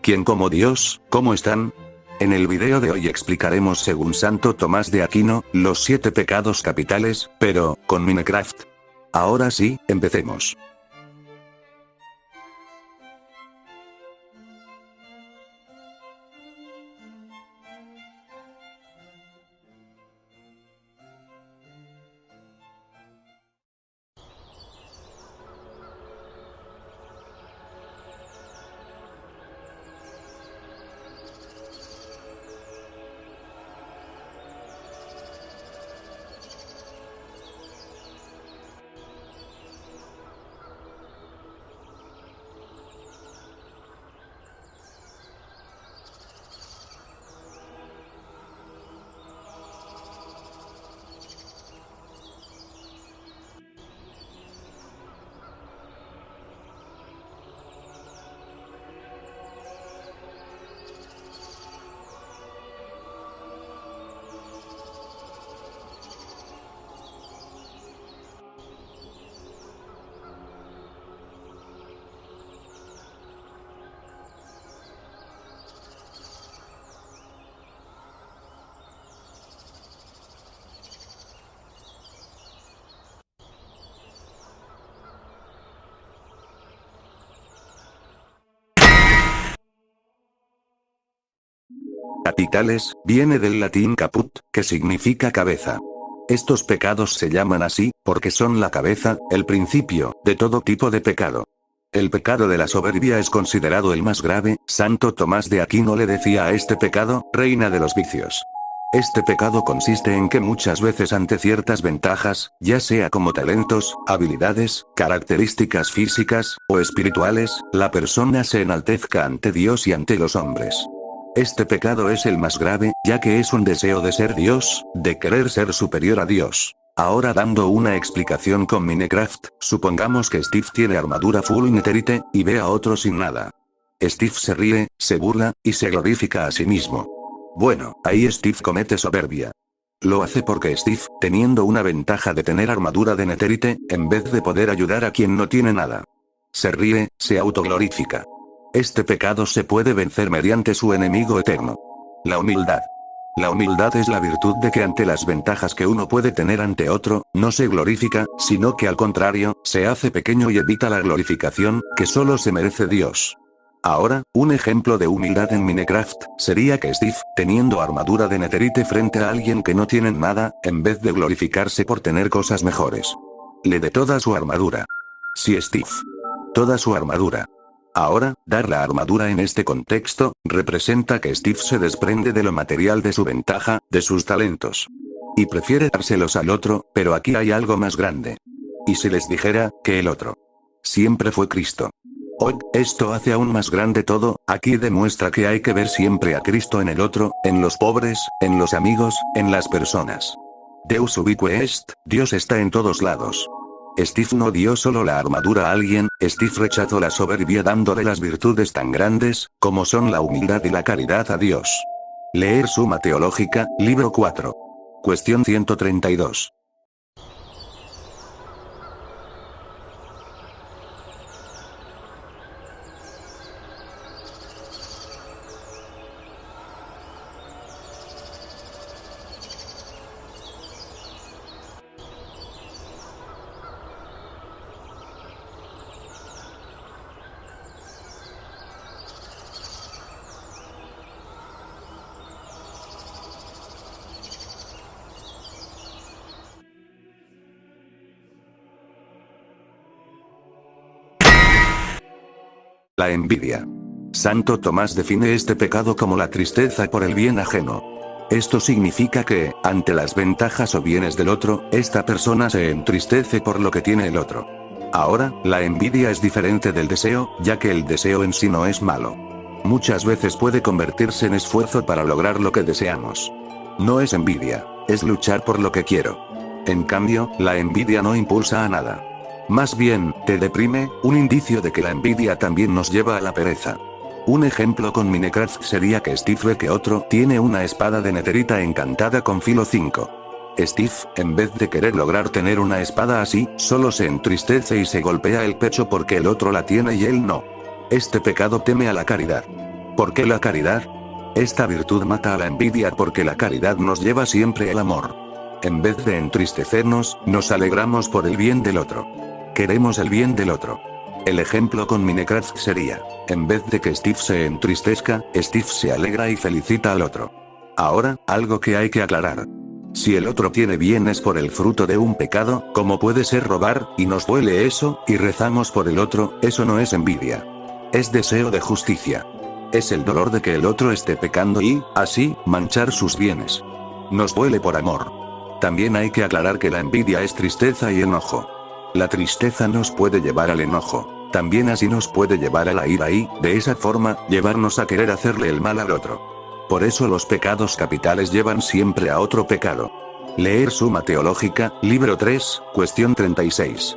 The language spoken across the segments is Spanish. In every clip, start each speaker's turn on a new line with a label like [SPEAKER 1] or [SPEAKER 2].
[SPEAKER 1] ¿Quién como Dios? ¿Cómo están? En el video de hoy explicaremos según Santo Tomás de Aquino, los 7 pecados capitales, pero, con Minecraft. Ahora sí, empecemos. Capitales, viene del latín caput, que significa cabeza. Estos pecados se llaman así, porque son la cabeza, el principio, de todo tipo de pecado. El pecado de la soberbia es considerado el más grave. Santo Tomás de Aquino le decía a este pecado, reina de los vicios. Este pecado consiste en que muchas veces ante ciertas ventajas, ya sea como talentos, habilidades, características físicas, o espirituales, la persona se enaltezca ante Dios y ante los hombres. Este pecado es el más grave, ya que es un deseo de ser Dios, de querer ser superior a Dios. Ahora dando una explicación con Minecraft, supongamos que Steve tiene armadura full netherite, y ve a otro sin nada. Steve se ríe, se burla, y se glorifica a sí mismo. Bueno, ahí Steve comete soberbia. Lo hace porque Steve, teniendo una ventaja de tener armadura de netherite, en vez de poder ayudar a quien no tiene nada. Se ríe, se autoglorifica. Este pecado se puede vencer mediante su enemigo eterno. La humildad. La humildad es la virtud de que ante las ventajas que uno puede tener ante otro, no se glorifica, sino que al contrario, se hace pequeño y evita la glorificación, que solo se merece Dios. Ahora, un ejemplo de humildad en Minecraft, sería que Steve, teniendo armadura de netherite frente a alguien que no tiene nada, en vez de glorificarse por tener cosas mejores, le dé toda su armadura. Si Steve, toda su armadura. Ahora, dar la armadura en este contexto, representa que Steve se desprende de lo material de su ventaja, de sus talentos. Y prefiere dárselos al otro, pero aquí hay algo más grande. ¿Y si les dijera, que el otro siempre fue Cristo? Hoy, esto hace aún más grande todo. Aquí demuestra que hay que ver siempre a Cristo en el otro, en los pobres, en los amigos, en las personas. Deus ubique est, Dios está en todos lados. Steve no dio solo la armadura a alguien, Steve rechazó la soberbia dándole las virtudes tan grandes, como son la humildad y la caridad a Dios. Leer Suma Teológica, libro 4. Cuestión 132. La envidia. Santo Tomás define este pecado como la tristeza por el bien ajeno. Esto significa que, ante las ventajas o bienes del otro, esta persona se entristece por lo que tiene el otro. Ahora, la envidia es diferente del deseo, ya que el deseo en sí no es malo. Muchas veces puede convertirse en esfuerzo para lograr lo que deseamos. No es envidia, es luchar por lo que quiero. En cambio, la envidia no impulsa a nada. Más bien, te deprime, un indicio de que la envidia también nos lleva a la pereza. Un ejemplo con Minecraft sería que Steve ve que otro tiene una espada de netherita encantada con filo 5. Steve, en vez de querer lograr tener una espada así, solo se entristece y se golpea el pecho porque el otro la tiene y él no. Este pecado teme a la caridad. ¿Por qué la caridad? Esta virtud mata a la envidia porque la caridad nos lleva siempre al amor. En vez de entristecernos, nos alegramos por el bien del otro. Queremos el bien del otro. El ejemplo con Minecraft sería, en vez de que Steve se entristezca, Steve se alegra y felicita al otro. Ahora, algo que hay que aclarar. Si el otro tiene bienes por el fruto de un pecado, como puede ser robar, y nos duele eso, y rezamos por el otro, eso no es envidia. Es deseo de justicia. Es el dolor de que el otro esté pecando y, así, manchar sus bienes. Nos duele por amor. También hay que aclarar que la envidia es tristeza y enojo. La tristeza nos puede llevar al enojo. También así nos puede llevar a la ira y, de esa forma, llevarnos a querer hacerle el mal al otro. Por eso los pecados capitales llevan siempre a otro pecado. Leer Suma Teológica, libro 3, cuestión 36.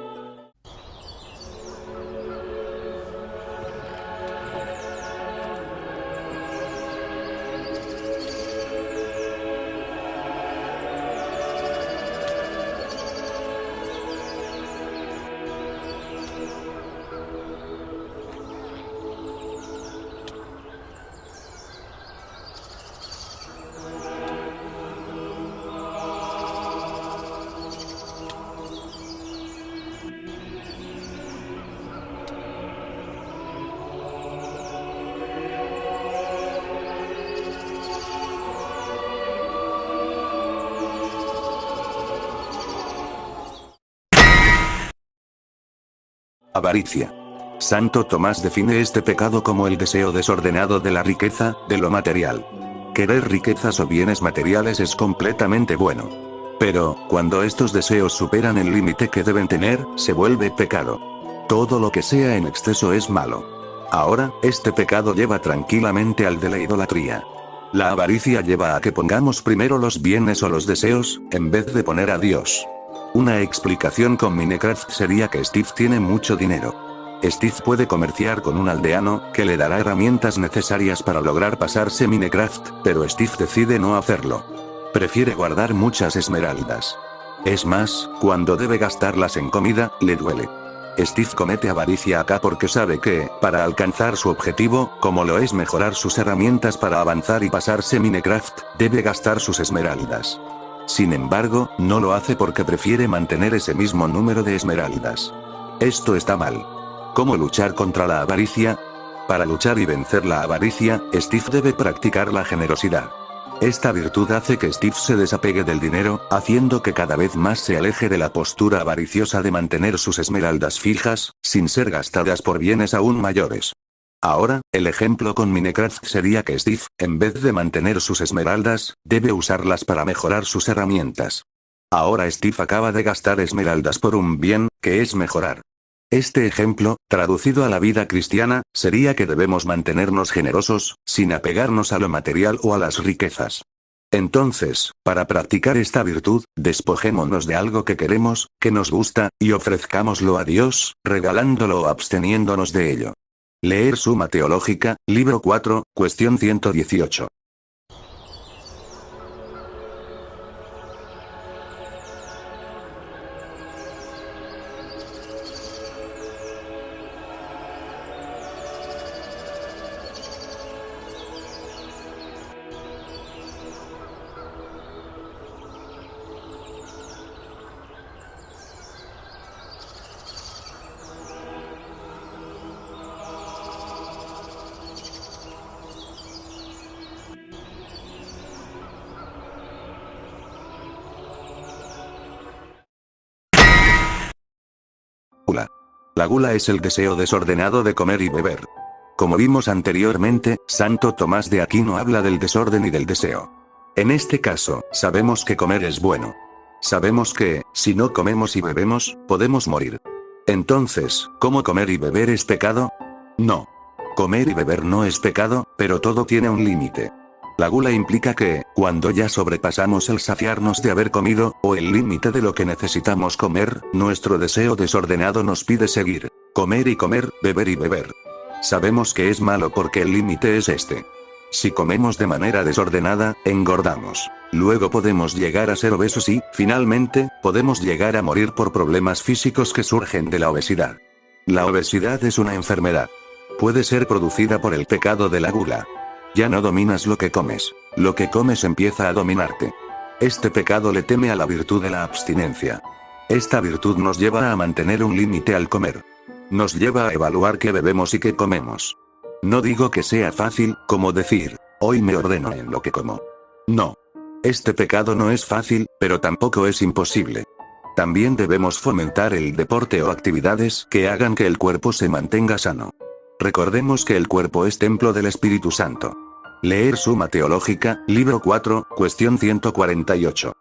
[SPEAKER 1] Avaricia. Santo Tomás define este pecado como el deseo desordenado de la riqueza, de lo material. Querer riquezas o bienes materiales es completamente bueno. Pero, cuando estos deseos superan el límite que deben tener, se vuelve pecado. Todo lo que sea en exceso es malo. Ahora, este pecado lleva tranquilamente al de la idolatría. La avaricia lleva a que pongamos primero los bienes o los deseos, en vez de poner a Dios. Una explicación con Minecraft sería que Steve tiene mucho dinero. Steve puede comerciar con un aldeano, que le dará herramientas necesarias para lograr pasarse Minecraft, pero Steve decide no hacerlo. Prefiere guardar muchas esmeraldas. Es más, cuando debe gastarlas en comida, le duele. Steve comete avaricia acá porque sabe que, para alcanzar su objetivo, como lo es mejorar sus herramientas para avanzar y pasarse Minecraft, debe gastar sus esmeraldas. Sin embargo, no lo hace porque prefiere mantener ese mismo número de esmeraldas. Esto está mal. ¿Cómo luchar contra la avaricia? Para luchar y vencer la avaricia, Steve debe practicar la generosidad. Esta virtud hace que Steve se desapegue del dinero, haciendo que cada vez más se aleje de la postura avariciosa de mantener sus esmeraldas fijas, sin ser gastadas por bienes aún mayores. Ahora, el ejemplo con Minecraft sería que Steve, en vez de mantener sus esmeraldas, debe usarlas para mejorar sus herramientas. Ahora Steve acaba de gastar esmeraldas por un bien, que es mejorar. Este ejemplo, traducido a la vida cristiana, sería que debemos mantenernos generosos, sin apegarnos a lo material o a las riquezas. Entonces, para practicar esta virtud, despojémonos de algo que queremos, que nos gusta, y ofrezcámoslo a Dios, regalándolo o absteniéndonos de ello. Leer Suma Teológica, libro 4, cuestión 118. Gula. La gula es el deseo desordenado de comer y beber. Como vimos anteriormente, Santo Tomás de Aquino habla del desorden y del deseo. En este caso, sabemos que comer es bueno. Sabemos que, si no comemos y bebemos, podemos morir. Entonces, ¿cómo comer y beber es pecado? No. Comer y beber no es pecado, pero todo tiene un límite. La gula implica que, cuando ya sobrepasamos el saciarnos de haber comido, o el límite de lo que necesitamos comer, nuestro deseo desordenado nos pide seguir. Comer y comer, beber y beber. Sabemos que es malo porque el límite es este. Si comemos de manera desordenada, engordamos. Luego podemos llegar a ser obesos y, finalmente, podemos llegar a morir por problemas físicos que surgen de la obesidad. La obesidad es una enfermedad. Puede ser producida por el pecado de la gula. Ya no dominas lo que comes. Lo que comes empieza a dominarte. Este pecado le teme a la virtud de la abstinencia. Esta virtud nos lleva a mantener un límite al comer. Nos lleva a evaluar qué bebemos y qué comemos. No digo que sea fácil, como decir, hoy me ordeno en lo que como. No. Este pecado no es fácil, pero tampoco es imposible. También debemos fomentar el deporte o actividades que hagan que el cuerpo se mantenga sano. Recordemos que el cuerpo es templo del Espíritu Santo. Leer Suma Teológica, libro 4, cuestión 148.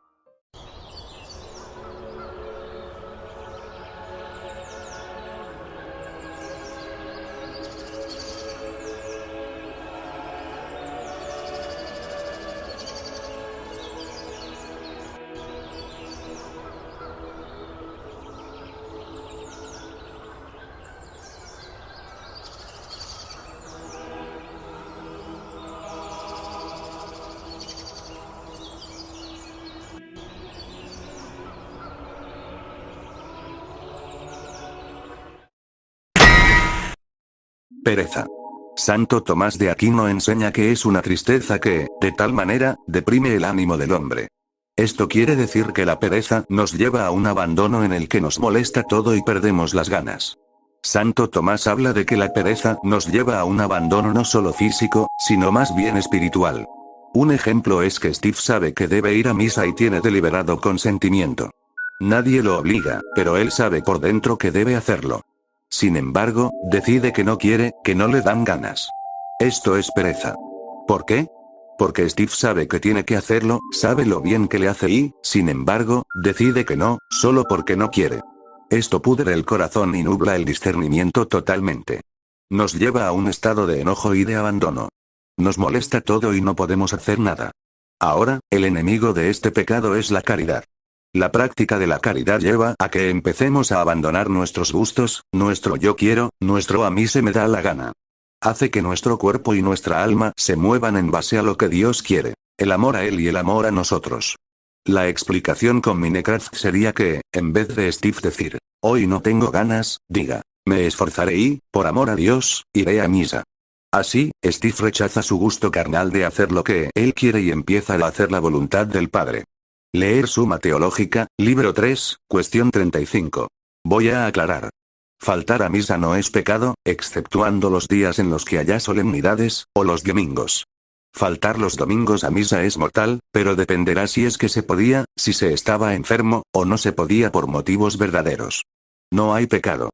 [SPEAKER 1] Pereza. Santo Tomás de Aquino enseña que es una tristeza que, de tal manera, deprime el ánimo del hombre. Esto quiere decir que la pereza nos lleva a un abandono en el que nos molesta todo y perdemos las ganas. Santo Tomás habla de que la pereza nos lleva a un abandono no solo físico, sino más bien espiritual. Un ejemplo es que Steve sabe que debe ir a misa y tiene deliberado consentimiento. Nadie lo obliga, pero él sabe por dentro que debe hacerlo. Sin embargo, decide que no quiere, que no le dan ganas. Esto es pereza. ¿Por qué? Porque Steve sabe que tiene que hacerlo, sabe lo bien que le hace y, sin embargo, decide que no, solo porque no quiere. Esto pudre el corazón y nubla el discernimiento totalmente. Nos lleva a un estado de enojo y de abandono. Nos molesta todo y no podemos hacer nada. Ahora, el enemigo de este pecado es la caridad. La práctica de la caridad lleva a que empecemos a abandonar nuestros gustos, nuestro yo quiero, nuestro a mí se me da la gana. Hace que nuestro cuerpo y nuestra alma se muevan en base a lo que Dios quiere, el amor a Él y el amor a nosotros. La explicación con Minecraft sería que, en vez de Steve decir, hoy no tengo ganas, diga, me esforzaré y, por amor a Dios, iré a misa. Así, Steve rechaza su gusto carnal de hacer lo que él quiere y empieza a hacer la voluntad del Padre. Leer Suma Teológica, libro 3, cuestión 35. Voy a aclarar. Faltar a misa no es pecado, exceptuando los días en los que haya solemnidades, o los domingos. Faltar los domingos a misa es mortal, pero dependerá si es que se podía, si se estaba enfermo, o no se podía por motivos verdaderos. No hay pecado.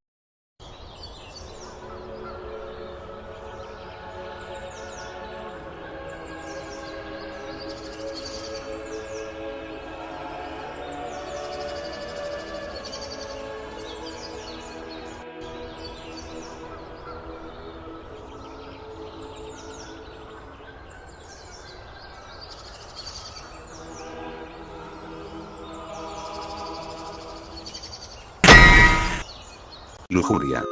[SPEAKER 1] Lujuria.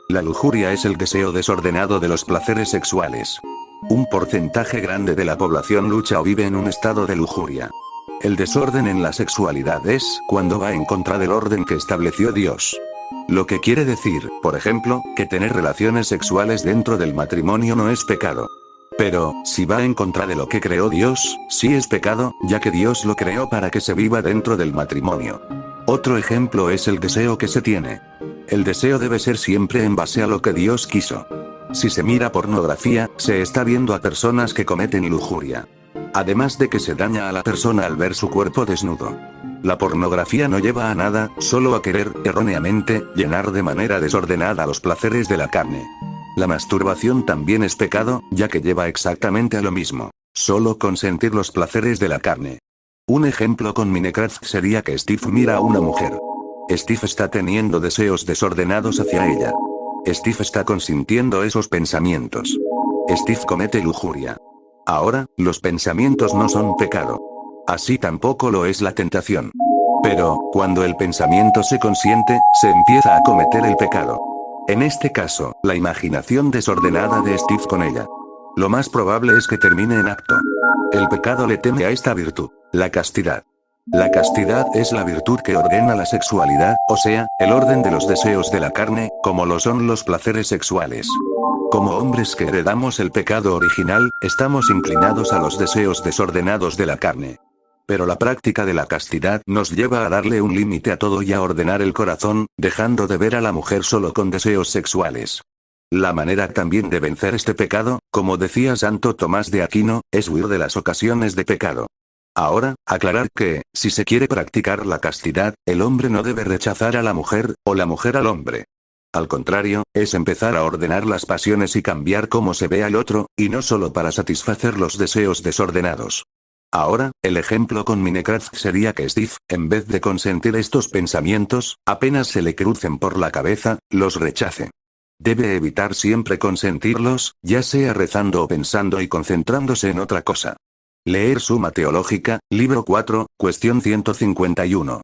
[SPEAKER 1] La lujuria es el deseo desordenado de los placeres sexuales. Un porcentaje grande de la población lucha o vive en un estado de lujuria. El desorden en la sexualidad es cuando va en contra del orden que estableció Dios. Lo que quiere decir, por ejemplo, que tener relaciones sexuales dentro del matrimonio no es pecado. Pero, si va en contra de lo que creó Dios, sí es pecado, ya que Dios lo creó para que se viva dentro del matrimonio. Otro ejemplo es el deseo que se tiene. El deseo debe ser siempre en base a lo que Dios quiso. Si se mira pornografía, se está viendo a personas que cometen lujuria. Además de que se daña a la persona al ver su cuerpo desnudo. La pornografía no lleva a nada, solo a querer, erróneamente, llenar de manera desordenada los placeres de la carne. La masturbación también es pecado, ya que lleva exactamente a lo mismo, solo consentir los placeres de la carne. Un ejemplo con Minecraft sería que Steve mira a una mujer. Steve está teniendo deseos desordenados hacia ella. Steve está consintiendo esos pensamientos. Steve comete lujuria. Ahora, los pensamientos no son pecado. Así tampoco lo es la tentación. Pero, cuando el pensamiento se consiente, se empieza a cometer el pecado. En este caso, la imaginación desordenada de Steve con ella. Lo más probable es que termine en acto. El pecado le teme a esta virtud, la castidad. La castidad es la virtud que ordena la sexualidad, o sea, el orden de los deseos de la carne, como lo son los placeres sexuales. Como hombres que heredamos el pecado original, estamos inclinados a los deseos desordenados de la carne. Pero la práctica de la castidad nos lleva a darle un límite a todo y a ordenar el corazón, dejando de ver a la mujer solo con deseos sexuales. La manera también de vencer este pecado, como decía Santo Tomás de Aquino, es huir de las ocasiones de pecado. Ahora, aclarar que, si se quiere practicar la castidad, el hombre no debe rechazar a la mujer, o la mujer al hombre. Al contrario, es empezar a ordenar las pasiones y cambiar cómo se ve al otro, y no solo para satisfacer los deseos desordenados. Ahora, el ejemplo con Minecraft sería que Steve, en vez de consentir estos pensamientos, apenas se le crucen por la cabeza, los rechace. Debe evitar siempre consentirlos, ya sea rezando o pensando y concentrándose en otra cosa. Leer Suma Teológica, libro 4, cuestión 151.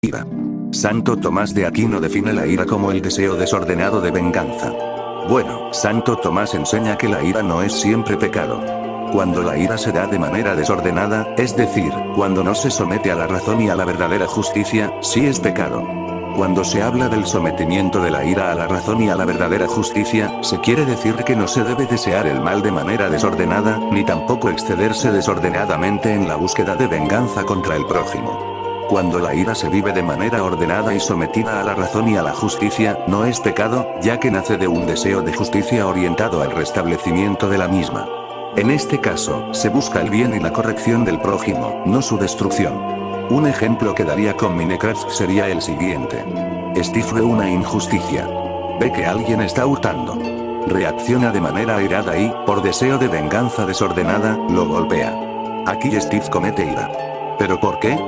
[SPEAKER 1] Ira. Santo Tomás de Aquino define la ira como el deseo desordenado de venganza. Bueno, Santo Tomás enseña que la ira no es siempre pecado. Cuando la ira se da de manera desordenada, es decir, cuando no se somete a la razón y a la verdadera justicia, sí es pecado. Cuando se habla del sometimiento de la ira a la razón y a la verdadera justicia, se quiere decir que no se debe desear el mal de manera desordenada, ni tampoco excederse desordenadamente en la búsqueda de venganza contra el prójimo. Cuando la ira se vive de manera ordenada y sometida a la razón y a la justicia, no es pecado, ya que nace de un deseo de justicia orientado al restablecimiento de la misma. En este caso, se busca el bien y la corrección del prójimo, no su destrucción. Un ejemplo que daría con Minecraft sería el siguiente. Steve ve una injusticia. Ve que alguien está hurtando. Reacciona de manera airada y, por deseo de venganza desordenada, lo golpea. Aquí Steve comete ira. ¿Pero por qué?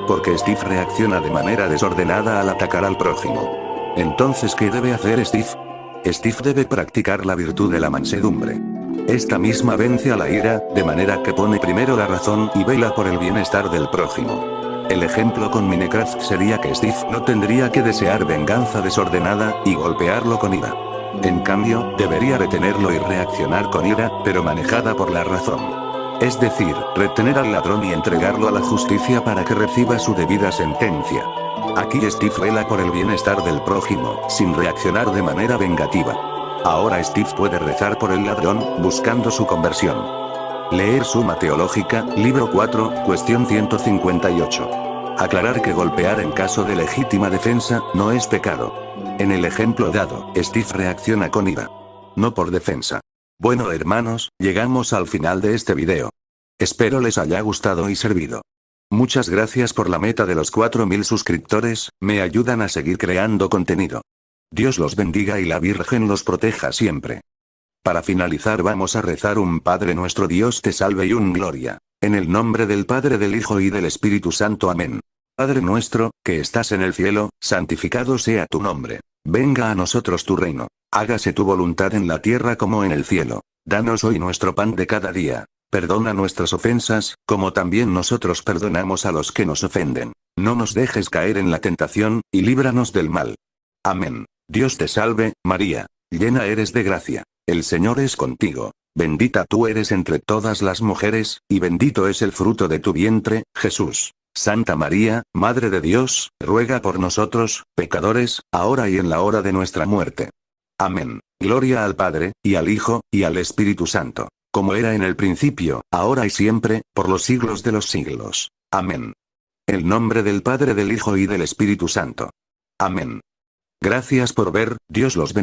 [SPEAKER 1] Porque Steve reacciona de manera desordenada al atacar al prójimo. Entonces, ¿qué debe hacer Steve? Steve debe practicar la virtud de la mansedumbre. Esta misma vence a la ira, de manera que pone primero la razón y vela por el bienestar del prójimo. El ejemplo con Minecraft sería que Steve no tendría que desear venganza desordenada y golpearlo con ira. En cambio, debería retenerlo y reaccionar con ira, pero manejada por la razón. Es decir, retener al ladrón y entregarlo a la justicia para que reciba su debida sentencia. Aquí Steve vela por el bienestar del prójimo, sin reaccionar de manera vengativa. Ahora Steve puede rezar por el ladrón, buscando su conversión. Leer Suma Teológica, libro 4, cuestión 158. Aclarar que golpear en caso de legítima defensa, no es pecado. En el ejemplo dado, Steve reacciona con ira. No por defensa. Bueno hermanos, llegamos al final de este video. Espero les haya gustado y servido. Muchas gracias por la meta de los 4000 suscriptores, me ayudan a seguir creando contenido. Dios los bendiga y la Virgen los proteja siempre. Para finalizar vamos a rezar un Padre nuestro, Dios te salve y un Gloria. En el nombre del Padre, del Hijo y del Espíritu Santo. Amén. Padre nuestro, que estás en el cielo, santificado sea tu nombre. Venga a nosotros tu reino. Hágase tu voluntad en la tierra como en el cielo. Danos hoy nuestro pan de cada día. Perdona nuestras ofensas, como también nosotros perdonamos a los que nos ofenden. No nos dejes caer en la tentación, y líbranos del mal. Amén. Dios te salve, María. Llena eres de gracia. El Señor es contigo. Bendita tú eres entre todas las mujeres, y bendito es el fruto de tu vientre, Jesús. Santa María, Madre de Dios, ruega por nosotros, pecadores, ahora y en la hora de nuestra muerte. Amén. Gloria al Padre, y al Hijo, y al Espíritu Santo, como era en el principio, ahora y siempre, por los siglos de los siglos. Amén. En nombre del Padre, del Hijo y del Espíritu Santo. Amén. Gracias por ver, Dios los bendiga.